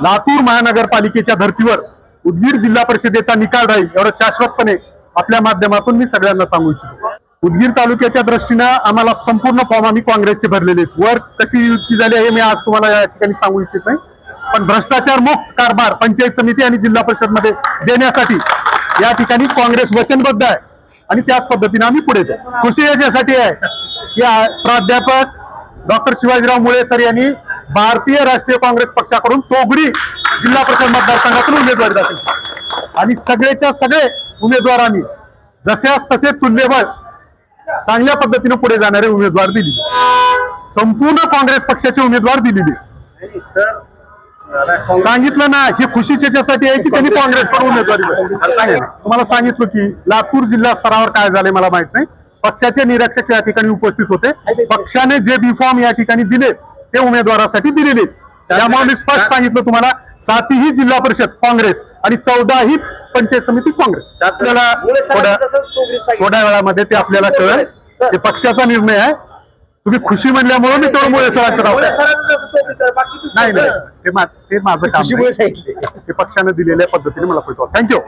लातूर महानगरपालिकेच्या धर्तीवर उदगीर जिल्हा परिषदेचा निकाल राहील एवढं शाश्वतपणे आपल्या माध्यमातून मी सगळ्यांना सांगू इच्छितो। उदगीर तालुक्याच्या दृष्टीनं आम्हाला संपूर्ण फॉर्म आम्ही काँग्रेसचे भरलेले आहेत। वर कशी युती झाली हे मी आज तुम्हाला या ठिकाणी सांगू इच्छित नाही, पण भ्रष्टाचार मुक्त कारभार पंचायत समिती आणि जिल्हा परिषद मध्ये देण्यासाठी या ठिकाणी काँग्रेस वचनबद्ध आहे आणि त्याच पद्धतीने आम्ही पुढे जाऊ। खुशी याच्यासाठी आहे की प्राध्यापक डॉक्टर शिवाजीराव मुळे सर यांनी भारतीय राष्ट्रीय काँग्रेस पक्षाकडून तोगडी जिल्हा परिषद मतदारसंघातून उमेदवारी दाखल केली आणि सगळेच्या सगळे उमेदवार आम्ही जसेच तसे तुल्यबळ चांगल्या पद्धतीने पुढे जाणारे उमेदवार दिले, संपूर्ण काँग्रेस पक्षाचे उमेदवार दिलेले। सांगितलं ना, ही खुशी याच्यासाठी आहे की त्यांनी काँग्रेसकडून उमेदवारी तुम्हाला सांगितलं की लातूर जिल्हा स्तरावर काय झाले मला माहित नाही, पक्षाचे निरीक्षक या ठिकाणी उपस्थित होते। पक्षाने जे बी फॉर्म या ठिकाणी दिले ते उमेदवारासाठी दिलेले, त्यामुळे मी स्पष्ट सांगितलं तुम्हाला 7ही जिल्हा परिषद काँग्रेस आणि 14ही पंचायत समिती काँग्रेस। आपल्याला थोड्या वेळामध्ये ते आपल्याला कळेल, ते पक्षाचा निर्णय आहे। तुम्ही खुशी म्हणल्यामुळे मी तेवढं मुळे सरांचं नाव नाही, ते माझं काम, ते पक्षाने दिलेल्या पद्धतीने मला कळतो। थँक्यू।